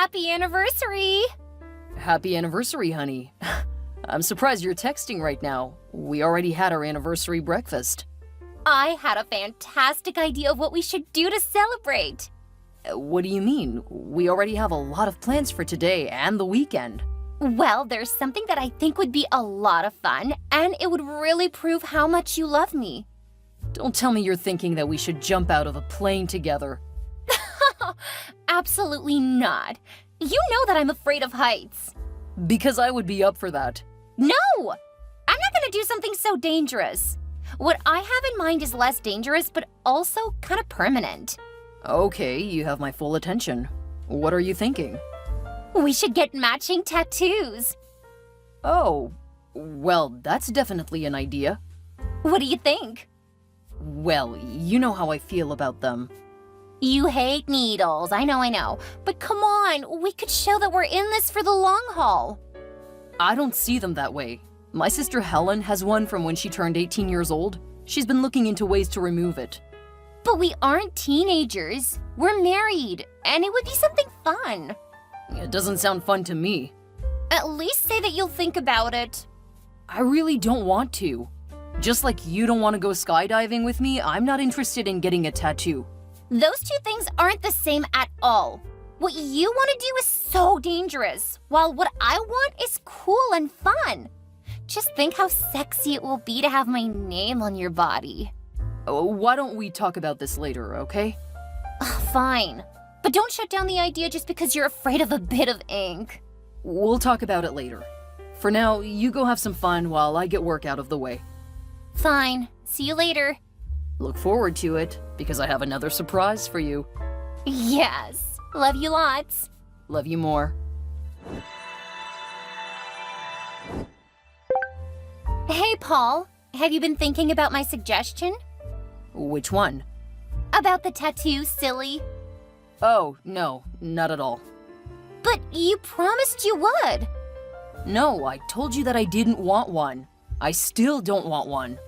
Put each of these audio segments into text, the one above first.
Happy anniversary! Happy anniversary, honey. I'm surprised you're texting right now. We already had our anniversary breakfast. I had a fantastic idea of what we should do to celebrate. What do you mean? We already have a lot of plans for today and the weekend. Well, there's something that I think would be a lot of fun, and it would really prove how much you love me. Don't tell me you're thinking that we should jump out of a plane together. Absolutely not. You know that I'm afraid of heights. Because I would be up for that. No! I'm not gonna do something so dangerous. What I have in mind is less dangerous, but also kind of permanent. Okay, you have my full attention. What are you thinking? We should get matching tattoos. Oh, well, that's definitely an idea. What do you think? Well, you know how I feel about them. You hate needles, I know. But come on, we could show that we're in this for the long haul. I don't see them that way. My sister Helen has one from when she turned 18 years old. She's been looking into ways to remove it. But we aren't teenagers. We're married, and it would be something fun. It doesn't sound fun to me. At least say that you'll think about it. I really don't want to. Just like you don't want to go skydiving with me, I'm not interested in getting a tattoo. Those two things aren't the same at all. What you want to do is so dangerous, while what I want is cool and fun. Just think how sexy it will be to have my name on your body. Oh, why don't we talk about this later, okay? Fine. But don't shut down the idea just because you're afraid of a bit of ink. We'll talk about it later. For now, you go have some fun while I get work out of the way. Fine. See you later. Look forward to it, because I have another surprise for you. Yes. Love you lots. Love you more. Hey, Paul. Have you been thinking about my suggestion? Which one? About the tattoo, silly. Oh, no, not at all. But you promised you would. No, I told you that I didn't want one. I still don't want one.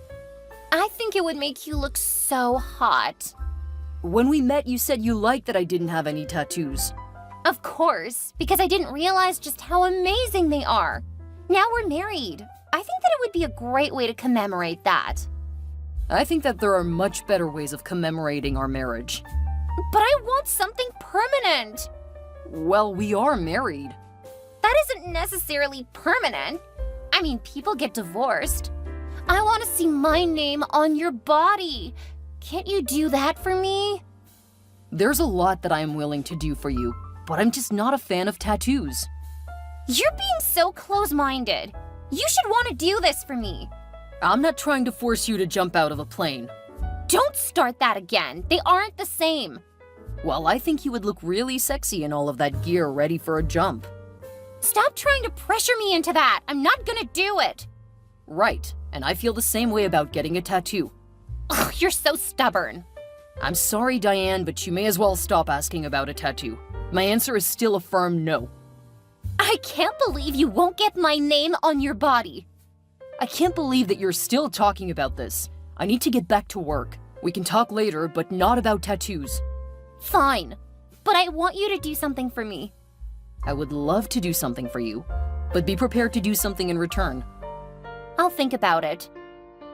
I think it would make you look so hot. When we met, you said you liked that I didn't have any tattoos. Of course, because I didn't realize just how amazing they are. Now we're married. I think that it would be a great way to commemorate that. I think that there are much better ways of commemorating our marriage. But I want something permanent. Well, we are married. That isn't necessarily permanent. I mean, people get divorced. I want to see my name on your body. Can't you do that for me? There's a lot that I am willing to do for you, but I'm just not a fan of tattoos. You're being so close-minded. You should want to do this for me. I'm not trying to force you to jump out of a plane. Don't start that again. They aren't the same. Well, I think you would look really sexy in all of that gear ready for a jump. Stop trying to pressure me into that. I'm not gonna do it. Right, and I feel the same way about getting a tattoo. Ugh, you're so stubborn. I'm sorry, Diane, but you may as well stop asking about a tattoo. My answer is still a firm no. I can't believe you won't get my name on your body. I can't believe that you're still talking about this. I need to get back to work. We can talk later, but not about tattoos. Fine, but I want you to do something for me. I would love to do something for you, but be prepared to do something in return. I'll think about it.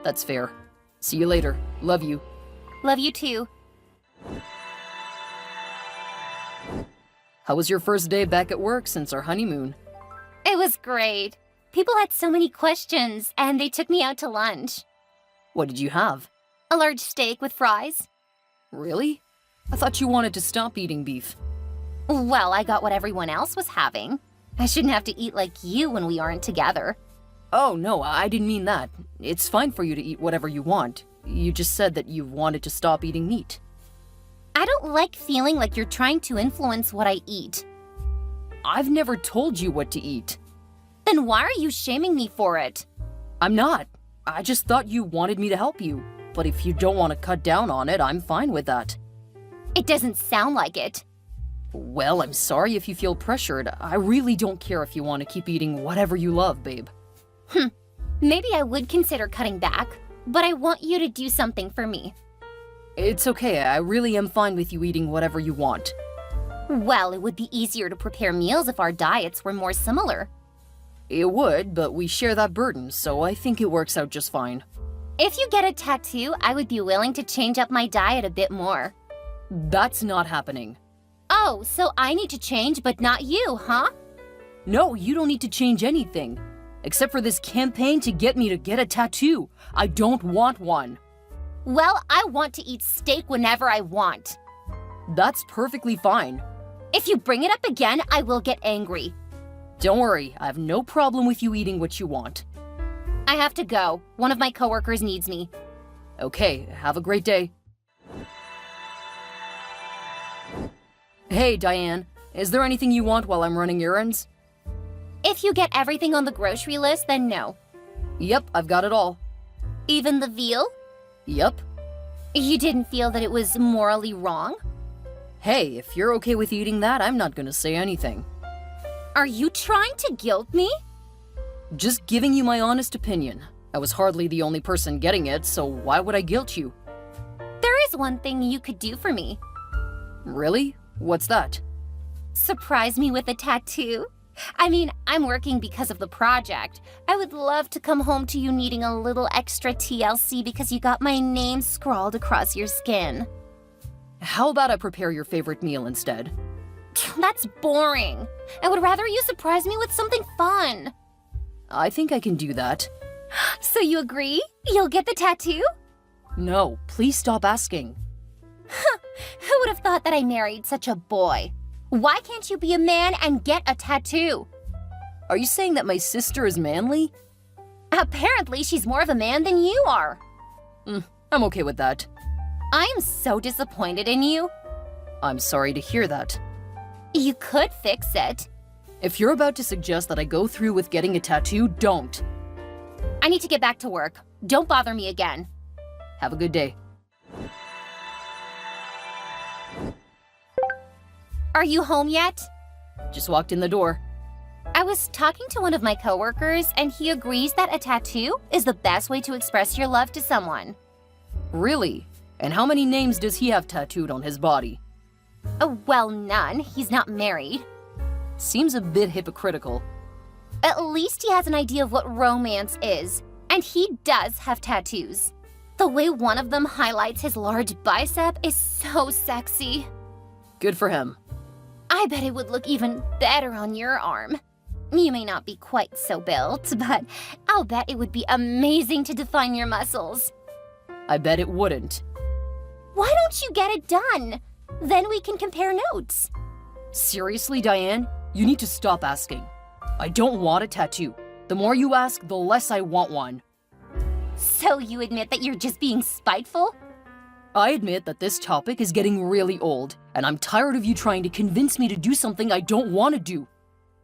That's fair. See you later. Love you. Love you too. How was your first day back at work since our honeymoon? It was great. People had so many questions, and they took me out to lunch. What did you have? A large steak with fries. Really? I thought you wanted to stop eating beef. Well, I got what everyone else was having. I shouldn't have to eat like you when we aren't together. Oh, no, I didn't mean that. It's fine for you to eat whatever you want. You just said that you wanted to stop eating meat. I don't like feeling like you're trying to influence what I eat. I've never told you what to eat. Then why are you shaming me for it? I'm not. I just thought you wanted me to help you. But if you don't want to cut down on it, I'm fine with that. It doesn't sound like it. Well, I'm sorry if you feel pressured. I really don't care if you want to keep eating whatever you love, babe. Maybe I would consider cutting back, but I want you to do something for me. It's okay. I really am fine with you eating whatever you want. Well, it would be easier to prepare meals if our diets were more similar. It would, but we share that burden, so I think it works out just fine. If you get a tattoo, I would be willing to change up my diet a bit more. That's not happening. Oh, so I need to change, but not you, huh? No, you don't need to change anything. Except for this campaign to get me to get a tattoo. I don't want one. Well, I want to eat steak whenever I want. That's perfectly fine. If you bring it up again, I will get angry. Don't worry, I have no problem with you eating what you want. I have to go. One of my coworkers needs me. Okay, have a great day. Hey, Diane, is there anything you want while I'm running errands? If you get everything on the grocery list, then no. Yep, I've got it all. Even the veal? Yep. You didn't feel that it was morally wrong? Hey, if you're okay with eating that, I'm not gonna say anything. Are you trying to guilt me? Just giving you my honest opinion. I was hardly the only person getting it, so why would I guilt you? There is one thing you could do for me. Really? What's that? Surprise me with a tattoo. I mean, I'm working because of the project. I would love to come home to you needing a little extra TLC because you got my name scrawled across your skin. How about I prepare your favorite meal instead? That's boring. I would rather you surprise me with something fun. I think I can do that. So you agree? You'll get the tattoo? No, please stop asking. Who would have thought that I married such a boy? Why can't you be a man and get a tattoo? Are you saying that my sister is manly? Apparently, she's more of a man than you are. I'm okay with that. I'm so disappointed in you. I'm sorry to hear that. You could fix it. If you're about to suggest that I go through with getting a tattoo, don't. I need to get back to work. Don't bother me again. Have a good day. Are you home yet? Just walked in the door. I was talking to one of my coworkers, and he agrees that a tattoo is the best way to express your love to someone. Really? And how many names does he have tattooed on his body? Well, none. He's not married. Seems a bit hypocritical. At least he has an idea of what romance is, and he does have tattoos. The way one of them highlights his large bicep is so sexy. Good for him. I bet it would look even better on your arm. You may not be quite so built, but I'll bet it would be amazing to define your muscles. I bet it wouldn't. Why don't you get it done? Then we can compare notes. Seriously, Diane? You need to stop asking. I don't want a tattoo. The more you ask, the less I want one. So you admit that you're just being spiteful? I admit that this topic is getting really old, and I'm tired of you trying to convince me to do something I don't want to do.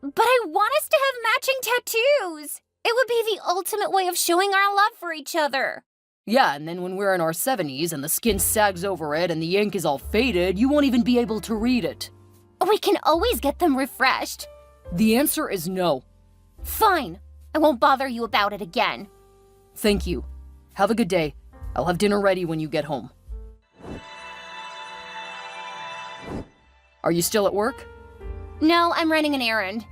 But I want us to have matching tattoos. It would be the ultimate way of showing our love for each other. Yeah, and then when we're in our 70s and the skin sags over it and the ink is all faded, you won't even be able to read it. We can always get them refreshed. The answer is no. Fine. I won't bother you about it again. Thank you. Have a good day. I'll have dinner ready when you get home. Are you still at work? No, I'm running an errand.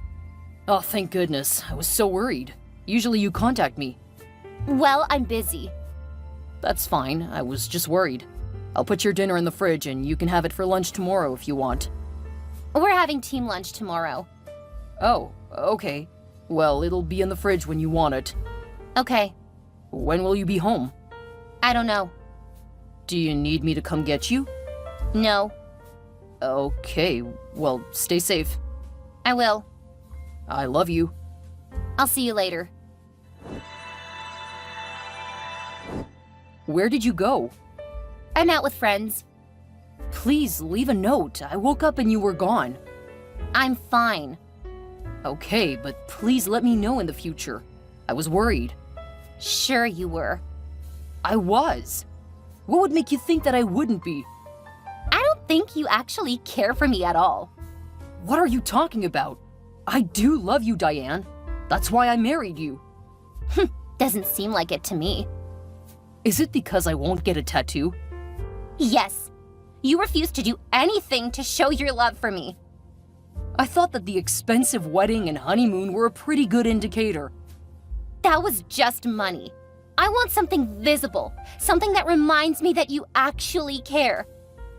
Oh, thank goodness. I was so worried. Usually you contact me. Well, I'm busy. That's fine. I was just worried. I'll put your dinner in the fridge and you can have it for lunch tomorrow if you want. We're having team lunch tomorrow. Oh, okay. Well, it'll be in the fridge when you want it. Okay. When will you be home? I don't know. Do you need me to come get you? No. Okay, well, stay safe. I will. I love you. I'll see you later. Where did you go? I'm out with friends. Please leave a note. I woke up and you were gone. I'm fine. Okay, but please let me know in the future. I was worried. Sure you were. I was. What would make you think that I wouldn't be? I don't think you actually care for me at all. What are you talking about? I do love you, Diane. That's why I married you. Doesn't seem like it to me. Is it because I won't get a tattoo? Yes. You refuse to do anything to show your love for me. I thought that the expensive wedding and honeymoon were a pretty good indicator. That was just money. I want something visible, something that reminds me that you actually care.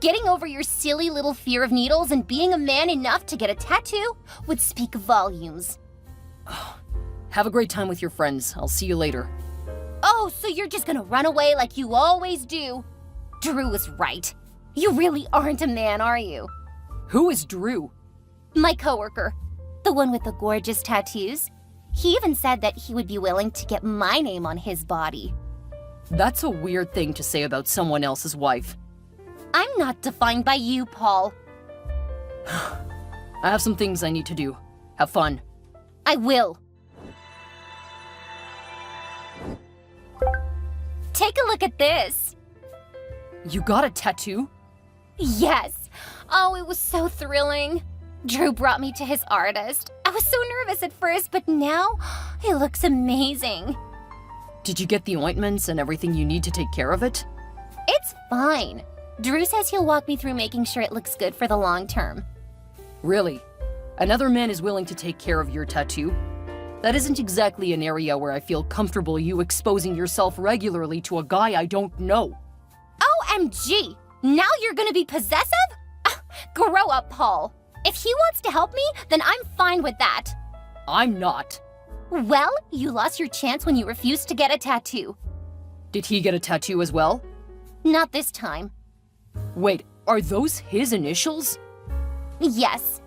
Getting over your silly little fear of needles and being a man enough to get a tattoo would speak volumes. Have a great time with your friends. I'll see you later. Oh, so you're just gonna run away like you always do? Drew was right. You really aren't a man, are you? Who is Drew? My coworker, the one with the gorgeous tattoos. He even said that he would be willing to get my name on his body. That's a weird thing to say about someone else's wife. I'm not defined by you, Paul. I have some things I need to do. Have fun. I will. Take a look at this. You got a tattoo? Yes. Oh, it was so thrilling. Drew brought me to his artist. I was so nervous at first, but now it looks amazing. Did you get the ointments and everything you need to take care of it? It's fine. Drew says he'll walk me through making sure it looks good for the long term. Really? Another man is willing to take care of your tattoo? That isn't exactly an area where I feel comfortable you exposing yourself regularly to a guy I don't know. OMG! Now you're gonna be possessive? Grow up, Paul. If he wants to help me, then I'm fine with that. I'm not. Well, you lost your chance when you refused to get a tattoo. Did he get a tattoo as well? Not this time. Wait, are those his initials? Yes,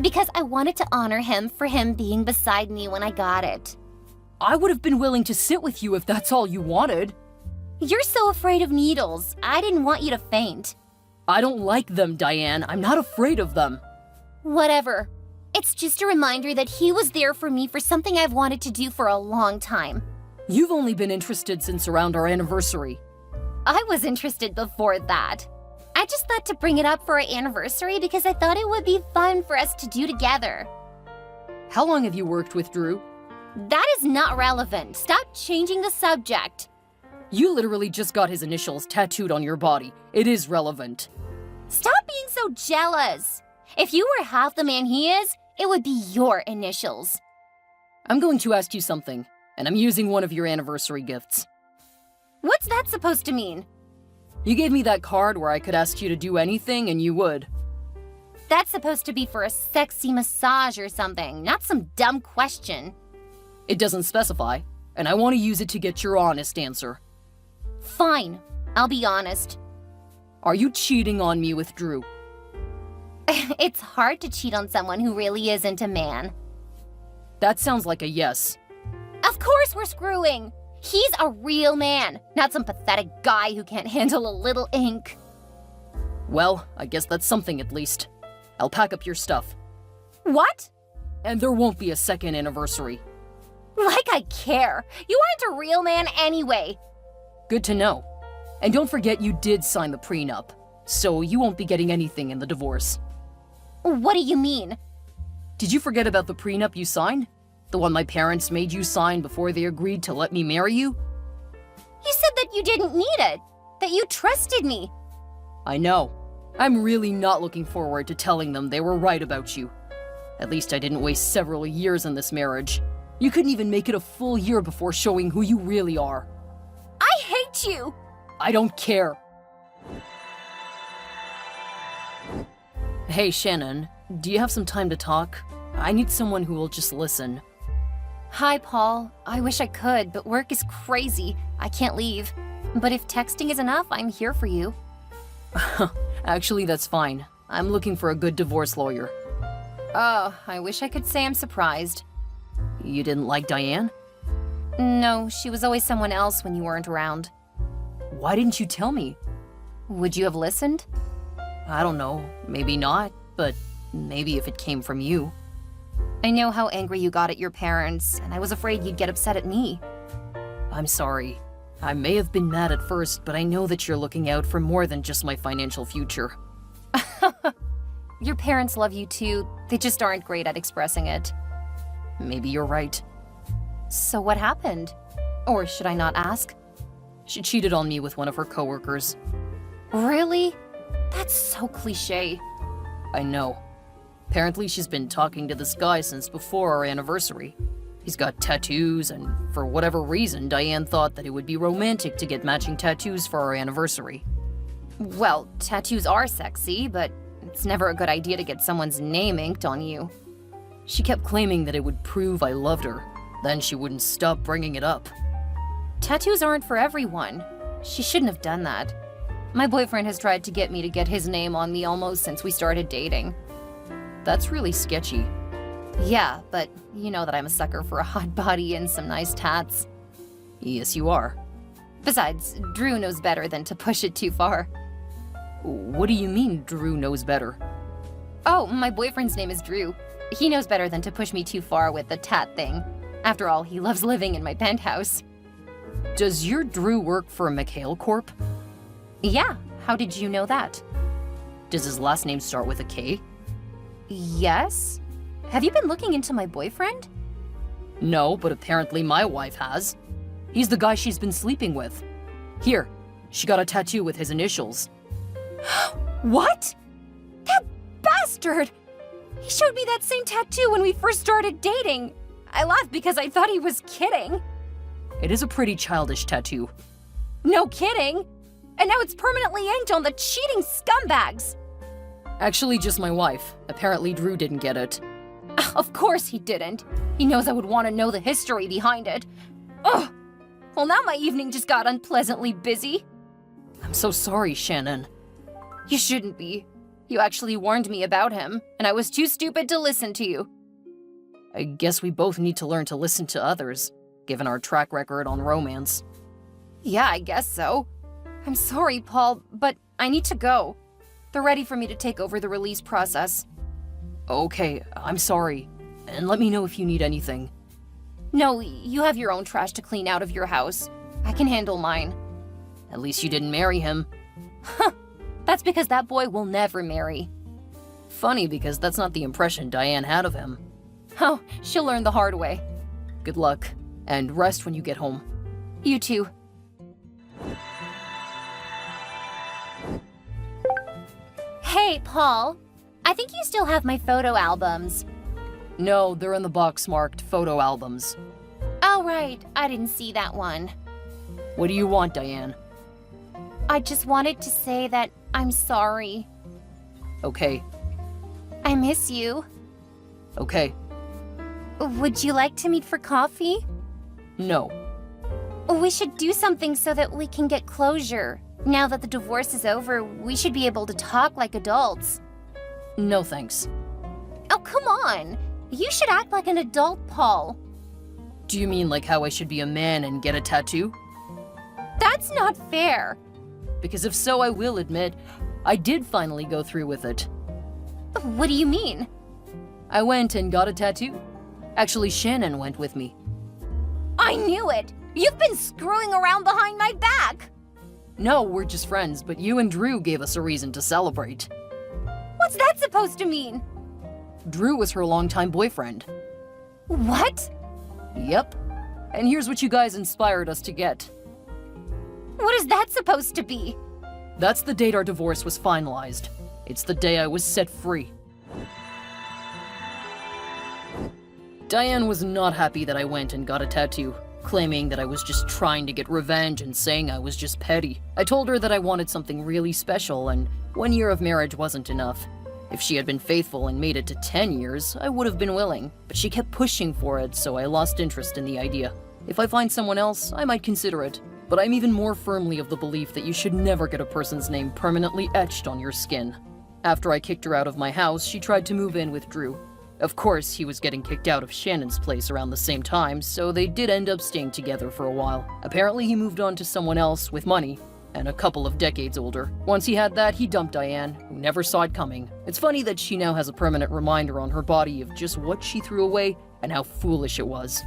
because I wanted to honor him for him being beside me when I got it. I would have been willing to sit with you if that's all you wanted. You're so afraid of needles. I didn't want you to faint. I don't like them, Diane. I'm not afraid of them. Whatever. It's just a reminder that he was there for me for something I've wanted to do for a long time. You've only been interested since around our anniversary. I was interested before that. I just thought to bring it up for our anniversary because I thought it would be fun for us to do together. How long have you worked with Drew? That is not relevant. Stop changing the subject. You literally just got his initials tattooed on your body. It is relevant. Stop being so jealous. If you were half the man he is, it would be your initials. I'm going to ask you something, and I'm using one of your anniversary gifts. What's that supposed to mean? You gave me that card where I could ask you to do anything and you would. That's supposed to be for a sexy massage or something, not some dumb question. It doesn't specify, and I want to use it to get your honest answer. Fine, I'll be honest. Are you cheating on me with Drew? It's hard to cheat on someone who really isn't a man. That sounds like a yes. Of course we're screwing! He's a real man, not some pathetic guy who can't handle a little ink. Well, I guess that's something at least. I'll pack up your stuff. What? And there won't be a second anniversary. Like I care. You aren't a real man anyway. Good to know. And don't forget you did sign the prenup, so you won't be getting anything in the divorce. What do you mean? Did you forget about the prenup you signed? The one my parents made you sign before they agreed to let me marry you? You said that you didn't need it, that you trusted me. I know. I'm really not looking forward to telling them they were right about you. At least I didn't waste several years in this marriage. You couldn't even make it a full year before showing who you really are. I hate you! I don't care. Hey, Shannon, do you have some time to talk? I need someone who will just listen. Hi, Paul. I wish I could, but work is crazy. I can't leave. But if texting is enough, I'm here for you. Actually, that's fine. I'm looking for a good divorce lawyer. Oh, I wish I could say I'm surprised. You didn't like Diane? No, she was always someone else when you weren't around. Why didn't you tell me? Would you have listened? I don't know. Maybe not, but maybe if it came from you. I know how angry you got at your parents, and I was afraid you'd get upset at me. I'm sorry. I may have been mad at first, but I know that you're looking out for more than just my financial future. Your parents love you too. They just aren't great at expressing it. Maybe you're right. So what happened? Or should I not ask? She cheated on me with one of her coworkers. Really? That's so cliché. I know. Apparently she's been talking to this guy since before our anniversary. He's got tattoos, and for whatever reason, Diane thought that it would be romantic to get matching tattoos for our anniversary. Well, tattoos are sexy, but it's never a good idea to get someone's name inked on you. She kept claiming that it would prove I loved her. Then she wouldn't stop bringing it up. Tattoos aren't for everyone. She shouldn't have done that. My boyfriend has tried to get me to get his name on me almost since we started dating. That's really sketchy. Yeah, but you know that I'm a sucker for a hot body and some nice tats. Yes, you are. Besides, Drew knows better than to push it too far. What do you mean Drew knows better? Oh, my boyfriend's name is Drew. He knows better than to push me too far with the tat thing. After all, he loves living in my penthouse. Does your Drew work for McHale Corp? Yeah, how did you know that? Does his last name start with a K? Yes? Have you been looking into my boyfriend? No, but apparently my wife has. He's the guy she's been sleeping with. Here, she got a tattoo with his initials. What? That bastard! He showed me that same tattoo when we first started dating. I laughed because I thought he was kidding. It is a pretty childish tattoo. No kidding! And now it's permanently inked on the cheating scumbags! Actually, just my wife. Apparently Drew didn't get it. Of course he didn't. He knows I would want to know the history behind it. Ugh! Well, now my evening just got unpleasantly busy. I'm so sorry, Shannon. You shouldn't be. You actually warned me about him, and I was too stupid to listen to you. I guess we both need to learn to listen to others, given our track record on romance. Yeah, I guess so. I'm sorry, Paul, but I need to go. They're ready for me to take over the release process. Okay, I'm sorry. And let me know if you need anything. No, you have your own trash to clean out of your house. I can handle mine. At least you didn't marry him. Huh. That's because that boy will never marry. Funny, because that's not the impression Diane had of him. Oh, she'll learn the hard way. Good luck, and rest when you get home. You too. Hey, Paul. I think you still have my photo albums. No, they're in the box marked photo albums. Oh, right. I didn't see that one. What do you want, Diane? I just wanted to say that I'm sorry. Okay. I miss you. Okay. Would you like to meet for coffee? No. We should do something so that we can get closure. Now that the divorce is over, we should be able to talk like adults. No thanks. Oh, come on. You should act like an adult, Paul. Do you mean like how I should be a man and get a tattoo? That's not fair. Because if so, I will admit, I did finally go through with it. What do you mean? I went and got a tattoo. Actually, Shannon went with me. I knew it! You've been screwing around behind my back! No, we're just friends, but you and Drew gave us a reason to celebrate. What's that supposed to mean? Drew was her longtime boyfriend. What? Yep. And here's what you guys inspired us to get. What is that supposed to be? That's the date our divorce was finalized. It's the day I was set free. Diane was not happy that I went and got a tattoo, claiming that I was just trying to get revenge and saying I was just petty. I told her that I wanted something really special and 1 year of marriage wasn't enough. If she had been faithful and made it to 10 years, I would have been willing, but she kept pushing for it, so I lost interest in the idea. If I find someone else, I might consider it, but I'm even more firmly of the belief that you should never get a person's name permanently etched on your skin. After I kicked her out of my house, she tried to move in with Drew. Of course, he was getting kicked out of Shannon's place around the same time, so they did end up staying together for a while. Apparently, he moved on to someone else with money, and a couple of decades older. Once he had that, he dumped Diane, who never saw it coming. It's funny that she now has a permanent reminder on her body of just what she threw away and how foolish it was.